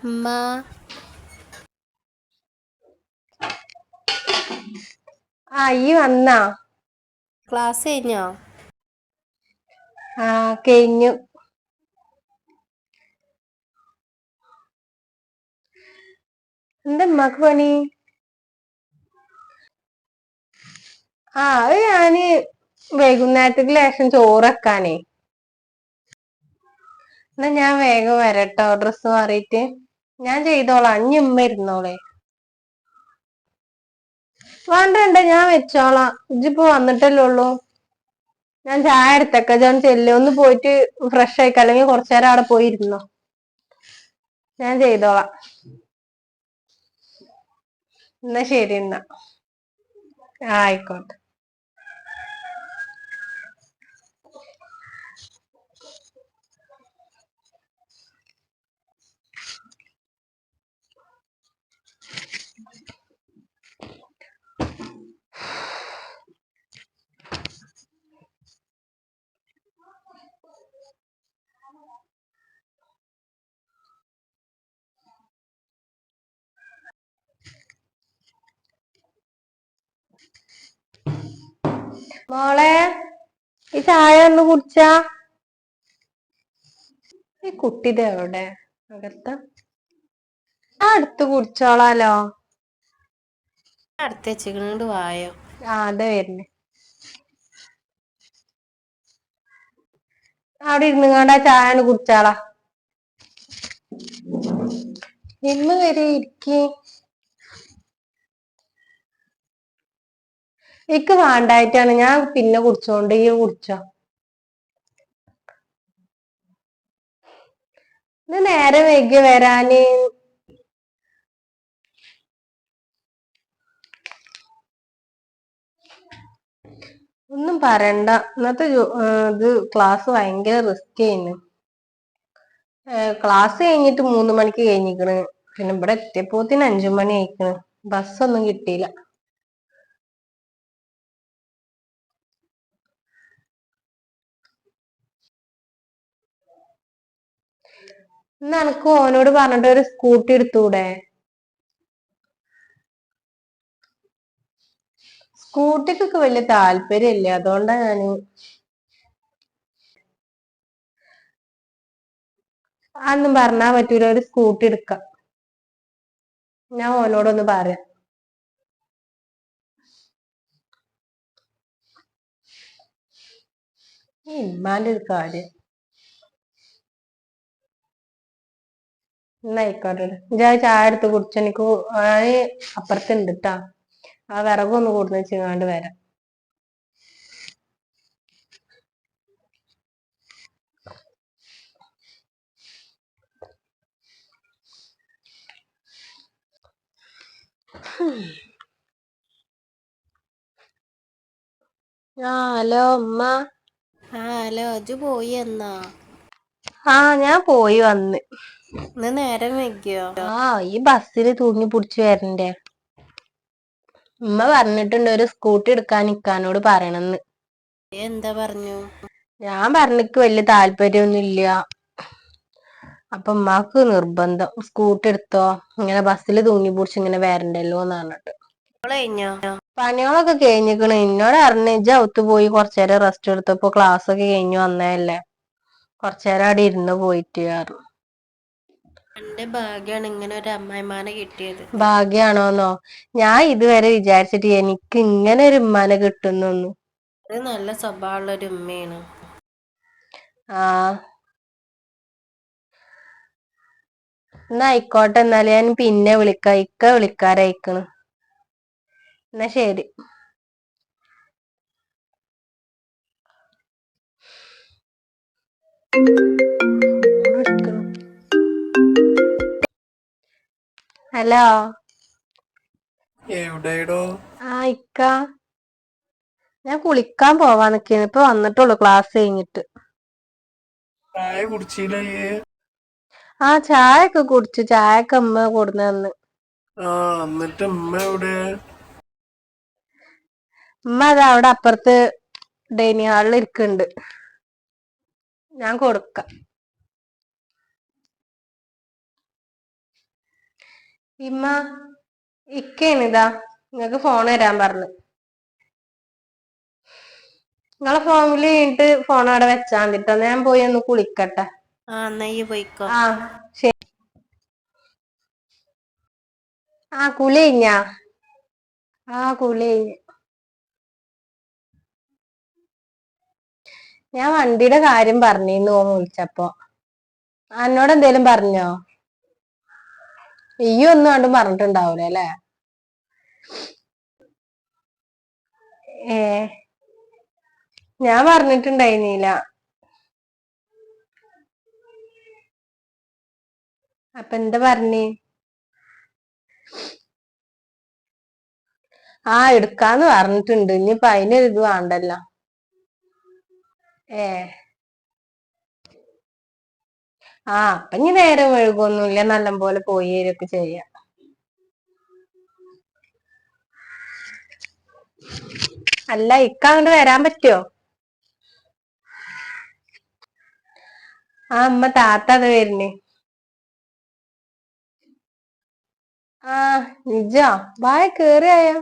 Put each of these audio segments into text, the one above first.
ഉമ്മ ഈ വന്നാ ക്ലാസ് കഴിഞ്ഞോ? കഴിഞ്ഞു. എന്താ ഉമ്മാക്ക് പണി? അത് ഞാന് വൈകുന്നേരത്തേക്ക് ലേശം ചോറെക്കാനേ. എന്നാ ഞാൻ വേഗം വരട്ടോ, ഡ്രസ്സ് മാറിയിട്ട്. ഞാൻ ചെയ്തോളാം, ഇനി ഉമ്മ ഇരുന്നോളെ. വേണ്ട ഞാൻ വെച്ചോളാം, ഇജ്ജിപ്പോ വന്നിട്ടല്ലേ ഉള്ളൂ. ഞാൻ ചായ എടുത്തേക്ക, ഞാൻ ചെല്ല് ഒന്ന് പോയിട്ട് ഫ്രഷ് ആയിക്ക, അല്ലെങ്കിൽ കുറച്ചേരം അവിടെ പോയിരുന്നോ. ഞാൻ ചെയ്തോളാം. എന്നാ ശരി എന്നാ. ആയിക്കോട്ടെ. മോളെ, ഈ ചായ ഒന്ന് കുടിച്ചാ. ഈ കുട്ടിയുടെ എവിടെ? അകത്ത. അടുത്ത് കുടിച്ചോളാലോ. അടുത്ത് വെച്ചിങ്ങോണ്ട് വായോ. അതെ വരുന്നേ. അവിടെ ഇരുന്നുങ്ങാണ്ട് ആ ചായ ഒന്ന് കുടിച്ചാളാ. ഇന്ന് വരെ ഇരിക്കി. എനിക്ക് വേണ്ടായിട്ടാണ്, ഞാൻ പിന്നെ കുടിച്ചോണ്ട്. ഈ കുടിച്ചോ. ഇത് നേരെ വൈകി വരാന്. ഒന്നും പറയണ്ട. ഇന്നത്തെ ഇത് ക്ലാസ് ഭയങ്കര റിസ്ക് ആയിരുന്നു. ക്ലാസ് കഴിഞ്ഞിട്ട് 3 മണിക്ക് കഴിഞ്ഞിക്കണ്. പിന്നെ ഇവിടെ എത്തിയപ്പോത്തിന് 5 മണി ആയിക്കണ്. ബസ്സൊന്നും കിട്ടിയില്ല. ഇന്ന് എനക്ക് ഓനോട് പറഞ്ഞിട്ട് ഒരു സ്കൂട്ടി എടുത്തൂടെ? സ്കൂട്ടിക്കൊക്കെ വലിയ താല്പര്യം ഇല്ല, അതുകൊണ്ടാ ഞാന്. അതൊന്നും പറഞ്ഞാ പറ്റൂല, ഒരു സ്കൂട്ടി എടുക്കാം. ഞാൻ ഓനോടൊന്ന് പറയാം. ഈ ഇമ്മാന്റെ ഒരു കാര്യം. എന്നായിക്കോട്ടെ, ഞാൻ ചായ എടുത്ത് കുടിച്ച. എനിക്ക് അപ്പുറത്തുണ്ട് ട്ടാ. ആ വിറകൊന്ന് കൂടുന്ന വെച്ചിങ്ങാണ്ട് വരാം. ഹലോ ഉമ്മ. ഹലോ, അജു പോയി എന്നാ? ഞാൻ പോയി വന്ന്. ഇന്ന് നേരം വൈകിയോ? ഈ ബസ്സില് തൂങ്ങി പിടിച്ച് വരണ്ടേ. ഉമ്മ പറഞ്ഞിട്ടുണ്ട് ഒരു സ്കൂട്ടി എടുക്കാൻ ഇക്കാനോട് പറയണെന്ന്. എന്താ പറഞ്ഞു? ഞാൻ പറഞ്ഞിക്ക് വലിയ താല്പര്യമൊന്നും ഇല്ല. അപ്പൊ ഉമ്മാക്ക് നിർബന്ധം സ്കൂട്ടി എടുത്തോ, ഇങ്ങനെ ബസ്സിൽ തൂങ്ങി പിടിച്ച് ഇങ്ങനെ വരണ്ടല്ലോന്ന് പറഞ്ഞിട്ട്. കഴിഞ്ഞോ? പണികളൊക്കെ കഴിഞ്ഞിക്കണ്. എന്നോട് പറഞ്ഞ് ഇജ്ജ് അകത്ത് പോയി കുറച്ചേരം റെസ്റ്റ് എടുത്തപ്പോ ക്ലാസ് ഒക്കെ കഴിഞ്ഞു വന്നതല്ലേ, കുറച്ചേരം അവിടെ ഇരുന്ന് പോയിട്ട് പറഞ്ഞു. എന്റെ ഭാഗ്യാണ് ഇങ്ങനെ ഒരു അമ്മായിമാനെ കിട്ടിയത്. ഭാഗ്യാണോന്നോ? ഞാൻ ഇതുവരെ വിചാരിച്ചിട്ട് എനിക്ക് ഇങ്ങനെ ഒരു ഉമ്മാനെ കിട്ടുന്നൊന്നും. അത് നല്ല സ്വഭാവമുള്ള ഒരു ഉമ്മയാണ്. എന്നാ ആയിക്കോട്ടെ, എന്നാലും ഞാൻ പിന്നെ വിളിക്കാം. ഇക്ക വിളിക്കാറായിക്കണ്. എന്നാ ശരി. ഹലോ. എവിടെടോ? ഇക്ക, ഞാൻ കുളിക്കാൻ പോവാൻ നിക്കേന്. ഇപ്പൊ വന്നിട്ടുള്ളു ക്ലാസ് കഴിഞ്ഞിട്ട്. ചായ കുടിച്ചില്ലേ? ചായ ഒക്കെ കുടിച്ചു. ചായയൊക്കെ ഉമ്മ കൊടുന്ന് തന്ന്. എന്നിട്ട് ഉമ്മ എവിടെ? ഉമ്മ അതാ അവിടെ അപ്പുറത്ത് ഡൈനിങ് ഹാളിൽ ഇരിക്കുന്നുണ്ട്. ഞാൻ കൊടുക്കാം. ഇമ്മ ഇക്കേണിതാ നിങ്ങക്ക് ഫോൺ തരാൻ പറഞ്ഞു. നിങ്ങളെ ഫോണില് കഴിഞ്ഞിട്ട് ഫോൺ അവിടെ വെച്ചാ മതിട്ടോ. ഞാൻ പോയി ഒന്ന് കുളിക്കട്ടെ. എന്നാ ഇയ്യ് പോയിക്കോ. ആ ശരി. കുളി കഴിഞ്ഞാ? കുളി കഴിഞ്ഞ്. ഞാൻ വണ്ടിയുടെ കാര്യം പറഞ്ഞിന്ന് ഓൻ വിളിച്ചപ്പോ. എന്നോട് എന്തേലും പറഞ്ഞോ? ഈ ഒന്നും കണ്ടും പറഞ്ഞിട്ടുണ്ടാവൂല അല്ലേ? ഞാൻ പറഞ്ഞിട്ടുണ്ടായില്ല. അപ്പൊ എന്താ പറഞ്ഞേ? എടുക്കാന്ന് പറഞ്ഞിട്ടുണ്ട്. ഇനിയിപ്പൊ അതിനൊരു ഇത് വേണ്ടല്ലോ. അപ്പൊ ഇനി നേരം വഴുകൊന്നുമില്ല. നല്ലപോലെ പോയി വരൊക്കെ ചെയ്യാം. അല്ല ഇക്ക അങ്ങോട്ട് വരാൻ പറ്റുമോ? അമ്മ താത്ത അത് വരുന്നേ. നിജോ? വായ കേറിയായോ?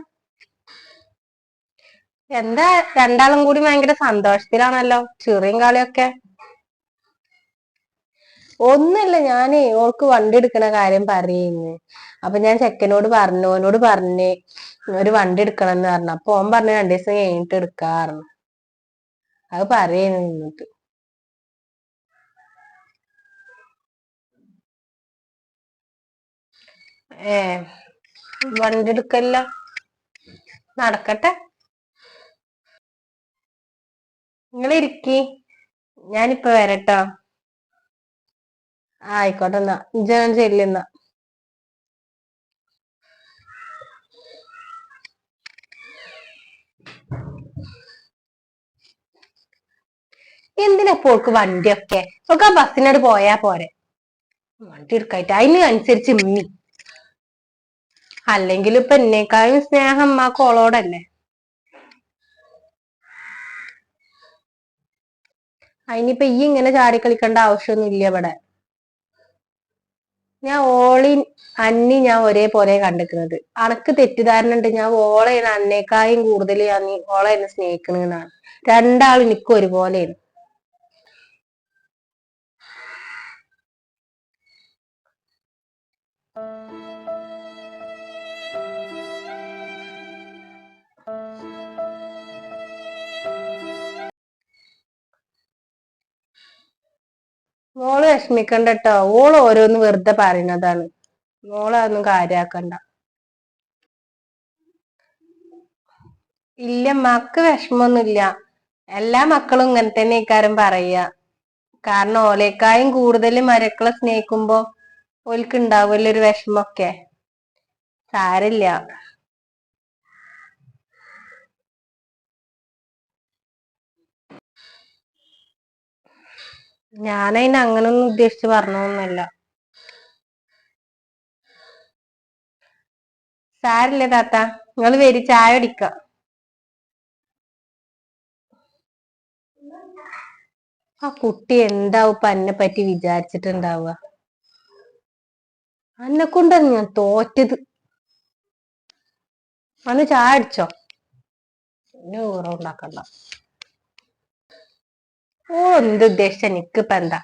എന്താ രണ്ടാളും കൂടി ഭയങ്കര സന്തോഷത്തിലാണല്ലോ, ചെറിയും കളിയൊക്കെ. ഒന്നുമില്ല, ഞാനേ ഓൾക്ക് വണ്ടി എടുക്കണ കാര്യം പറയുന്നു. അപ്പൊ ഞാൻ ചെക്കനോട് പറഞ്ഞു, ഓനോട് പറഞ്ഞ് ഒരു വണ്ടി എടുക്കണം എന്ന് പറഞ്ഞു. അപ്പൊ ഓൻ പറഞ്ഞു 2 ദിവസം കഴിഞ്ഞിട്ട് എടുക്കാറുണ്ട്. അത് പറയുന്നു നിന്നിട്ട്. വണ്ടി എടുക്കല്ല, നടക്കട്ടെ. നിങ്ങൾ ഇരിക്കി, ഞാനിപ്പ വരട്ടോ. ആയിക്കോട്ടെ എന്നാ, ഇജ്ജ് ചെല്ലുന്ന. എന്തിനാ പോൾക്ക് വണ്ടിയൊക്കെ? ഒക്കെ ആ ബസ്സിനോട് പോയാ പോരെ. വണ്ടി എടുക്കായിട്ട് അതിനനുസരിച്ച് ഉമ്മി. അല്ലെങ്കിൽ ഇപ്പൊ എന്നേക്കാളും സ്നേഹം അമ്മക്ക് ഓളോടല്ലേ. അതിനിപ്പോ ഈ ഇങ്ങനെ ചാടിക്കളിക്കേണ്ട ആവശ്യമൊന്നും ഇല്ല ഇവിടെ. ഞാൻ ഞാൻ ഒരേപോലെ കണ്ടിക്കുന്നത്. അനക്ക് തെറ്റിദ്ധാരണ ഉണ്ട്, ഞാൻ ഓളെയാണ് അന്നേക്കായും കൂടുതൽ ഞാൻ ഓളെ എന്നെ സ്നേഹിക്കണെന്നാണ്. രണ്ടാളും എനിക്കും ഒരുപോലെയാണ്. മോള് വിഷമിക്കണ്ട കേട്ടോ. ഓള് ഓരോന്ന് വെറുതെ പറയുന്നതാണ്. മോളതൊന്നും കാര്യാക്കണ്ട. ഇല്ല, മക്ക് വിഷമൊന്നുമില്ല. എല്ലാ മക്കളും ഇങ്ങനെ തന്നെ ഇക്കാര്യം പറയുക. കാരണം ഓലേക്കായും കൂടുതൽ മരക്കളെ സ്നേഹിക്കുമ്പോ ഓൽക്ക് ഉണ്ടാവുമല്ലോ ഒരു വിഷമൊക്കെ. സാരില്ല. ഞാനതിന് അങ്ങനൊന്നും ഉദ്ദേശിച്ച് പറഞ്ഞൊന്നുമല്ല. സാരില്ല താത്ത, നിങ്ങൾ വരി, ചായ കുടിക്ക. ആ കുട്ടി എന്താവും ഇപ്പൊ എന്നെ പറ്റി വിചാരിച്ചിട്ടുണ്ടാവുക? അന്നെ കൊണ്ടാണ് ഞാൻ തോറ്റത്. അന്ന് ചായ അടിച്ചോ? എന്നെ ഊറുണ്ടാക്കണ്ട. എന്ത് ഉദ്ദേശിച്ച എനിക്കിപ്പ എന്താ?